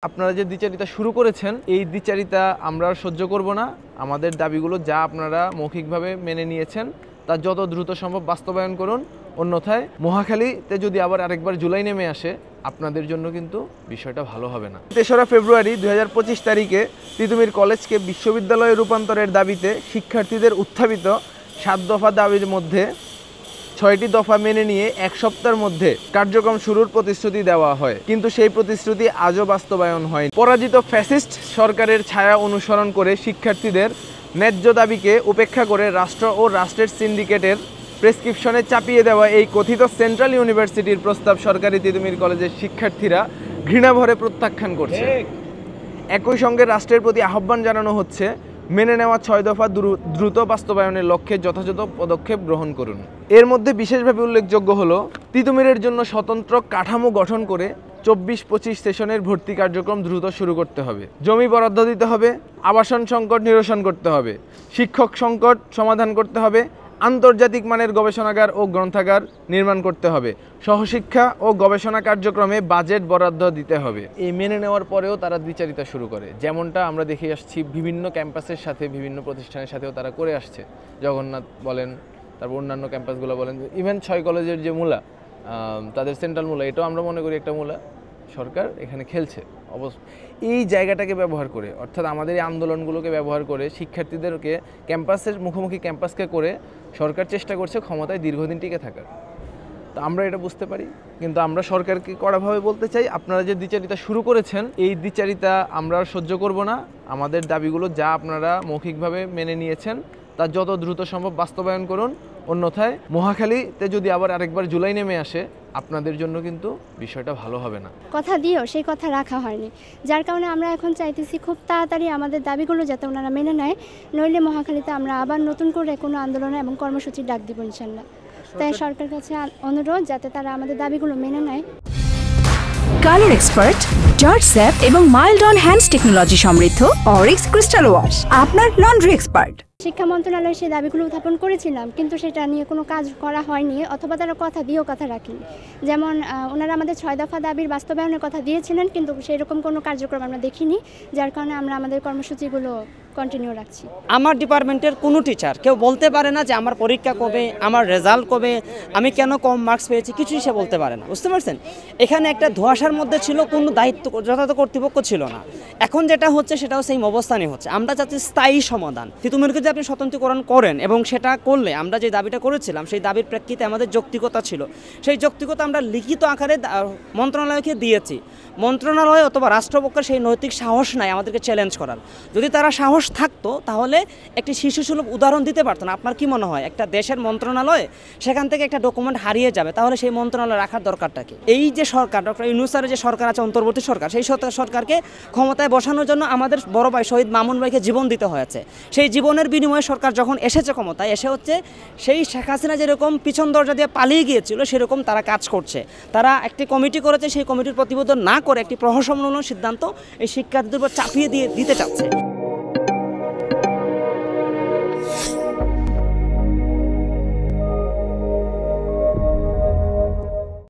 আপনারা যে দ্বিচারিতা শুরু করেছেন এই দ্বিচারিতা আমরা আর সহ্য করব না। আমাদের দাবিগুলো যা আপনারা মৌখিকভাবে মেনে নিয়েছেন তা যত দ্রুত সম্ভব বাস্তবায়ন করুন, অন্যথায় মহাখালীতে যদি আবার আরেকবার জুলাই নেমে আসে আপনাদের জন্য কিন্তু বিষয়টা ভালো হবে না। ৩রা ফেব্রুয়ারি ২০২৫ তারিখে তিতুমীর কলেজকে বিশ্ববিদ্যালয়ে রূপান্তরের দাবিতে শিক্ষার্থীদের উত্থাপিত ৭ দফা দাবির মধ্যে ৬টি দফা মেনে নিয়ে এক সপ্তাহের মধ্যে কার্যক্রম শুরুর প্রতিশ্রুতি দেওয়া হয়, কিন্তু সেই প্রতিশ্রুতি আজও বাস্তবায়ন হয়নি। পরাজিত ফ্যাসিস্ট সরকারের ছায়া অনুসরণ করে শিক্ষার্থীদের ন্যায্য দাবিকে উপেক্ষা করে রাষ্ট্র ও রাষ্ট্রের সিন্ডিকেটের প্রেসক্রিপশনে চাপিয়ে দেওয়া এই কথিত সেন্ট্রাল ইউনিভার্সিটির প্রস্তাব সরকারি তিতুমীর কলেজের শিক্ষার্থীরা ঘৃণাভরে প্রত্যাখ্যান করছে। একই সঙ্গে রাষ্ট্রের প্রতি আহ্বান জানানো হচ্ছে মেনে নেওয়া ৬ দফা দ্রুত বাস্তবায়নের লক্ষ্যে যথাযথ পদক্ষেপ গ্রহণ করুন। এর মধ্যে বিশেষভাবে উল্লেখযোগ্য হলো তিতুমীরের জন্য স্বতন্ত্র কাঠামো গঠন করে ২৪-২৫ সেশনের ভর্তি কার্যক্রম দ্রুত শুরু করতে হবে, জমি বরাদ্দ দিতে হবে, আবাসন সংকট নিরসন করতে হবে, শিক্ষক সংকট সমাধান করতে হবে, আন্তর্জাতিক মানের গবেষণাগার ও গ্রন্থাগার নির্মাণ করতে হবে, সহশিক্ষা ও গবেষণা কার্যক্রমে বাজেট বরাদ্দ দিতে হবে। এই মেনে নেওয়ার পরেও তারা দ্বিচারিতা শুরু করে, যেমনটা আমরা দেখে আসছি বিভিন্ন ক্যাম্পাসের সাথে বিভিন্ন প্রতিষ্ঠানের সাথেও তারা করে আসছে। জগন্নাথ বলেন, তারপর অন্যান্য ক্যাম্পাসগুলো বলেন, ইভেন ৬ কলেজের যে মূলা তাদের সেন্ট্রাল মূলা, এটাও আমরা মনে করি একটা মূলা। সরকার এখানে খেলছে এই জায়গাটাকে ব্যবহার করে, অর্থাৎ আমাদের এই আন্দোলনগুলোকে ব্যবহার করে শিক্ষার্থীদেরকে ক্যাম্পাসের মুখোমুখি ক্যাম্পাসকে করে সরকার চেষ্টা করছে ক্ষমতায় দীর্ঘদিন টিকে থাকার। তো আমরা এটা বুঝতে পারি, কিন্তু আমরা সরকারকে কড়াভাবে বলতে চাই, আপনারা যে দ্বিচারিতা শুরু করেছেন এই দ্বিচারিতা আমরা আর সহ্য করব না। আমাদের দাবিগুলো যা আপনারা মৌখিকভাবে মেনে নিয়েছেন তা যত দ্রুত সম্ভব বাস্তবায়ন করুন, অন্যথায় মহাখালীতে যদি আবার আরেকবার জুলাই নেমে আসে আপনাদের জন্য কিন্তু বিষয়টা ভালো হবে না। কথা দিও সেই কথা রাখা হয়নি, যার কারণে আমরা এখন চাইতেছি খুব তাড়াতাড়ি আমাদের দাবিগুলো যাতে ওনারা মেনে নেয়, নইলে মহাখালীতে আমরা আবার নতুন করে কোনো আন্দোলন এবং কর্মসূচি ডাক দিব ইনশাল্লাহ। তাই সরকারের কাছে অনুরোধ যাতে তারা আমাদের দাবিগুলো মেনে নেয়। কালার এক্সপার্ট, জর্জ স্যাপ এবং মাইল্ড অন হ্যান্ডস টেকনোলজি সমৃদ্ধ অরিক্স ক্রিস্টাল ওয়াশ আপনার লন্ড্রি এক্সপার্ট। শিক্ষা মন্ত্রণালয়ে সেই দাবিগুলো উত্থাপন করেছিলাম, কিন্তু সেটা নিয়ে কোনো কাজ করা হয়নি, অথবা তারা কথা দিয়েও কথা রাখেনি। যেমন ওনারা আমাদের ৬ দফা দাবির বাস্তবায়নের কথা দিয়েছিলেন, কিন্তু সেই রকম কোনো কার্যক্রম আমরা দেখিনি, যার কারণে আমরা আমাদের কর্মসূচিগুলো কন্টিনিউ রাখছি। আমার ডিপার্টমেন্টের কোনো টিচার কেউ বলতে পারে না যে আমার পরীক্ষা কবে, আমার রেজাল্ট কবে, আমি কেন কম মার্কস পেয়েছি, কিছুই সে বলতে পারে না। বুঝতে পারছেন? এখানে একটা ধোঁয়াশার মধ্যে ছিল, কোনো দায়িত্ব যথাযথ কর্তৃপক্ষ ছিল না। এখন যেটা হচ্ছে সেটাও সেই অবস্থানই হচ্ছে। আমরা চাচ্ছি স্থায়ী সমাধান। তিতুমীরকে যদি আপনি স্বতন্ত্রীকরণ করেন, এবং সেটা করলে আমরা যে দাবিটা করেছিলাম সেই দাবির প্রেক্ষিতে আমাদের যৌক্তিকতা ছিল, সেই যৌক্তিকতা আমরা লিখিত আকারে মন্ত্রণালয়কে দিয়েছি। মন্ত্রণালয় অথবা রাষ্ট্রপক্ষের সেই নৈতিক সাহস নাই আমাদেরকে চ্যালেঞ্জ করার। যদি তারা সাহস থাকতো তাহলে একটি শিশুসুলভ উদাহরণ দিতে পারতো না। আপনার কি মনে হয় একটা দেশের মন্ত্রণালয় সেখান থেকে একটা ডকুমেন্ট হারিয়ে যাবে, তাহলে সেই মন্ত্রণালয় রাখার দরকারটা কি? এই যে সরকার, ডক্টর ইউনূস স্যারের যে সরকার আছে, অন্তর্বর্তী সরকার, সেই সরকারকে ক্ষমতায় বসানোর জন্য আমাদের বড় ভাই শহীদ মামুন ভাইকে জীবন দিতে হয়েছে। সেই জীবনের বিনিময়ে সরকার যখন এসেছে ক্ষমতায়, এসে হচ্ছে সেই শেখ হাসিনা যেরকম পিছন দরজা দিয়ে পালিয়ে গিয়েছিল সেরকম তারা কাজ করছে। তারা একটি কমিটি করেছে, সেই কমিটির প্রতিবেদন না করে একটি প্রহসনমূলক সিদ্ধান্ত এই শিক্ষার্থীদের উপর চাপিয়ে দিতে চাচ্ছে।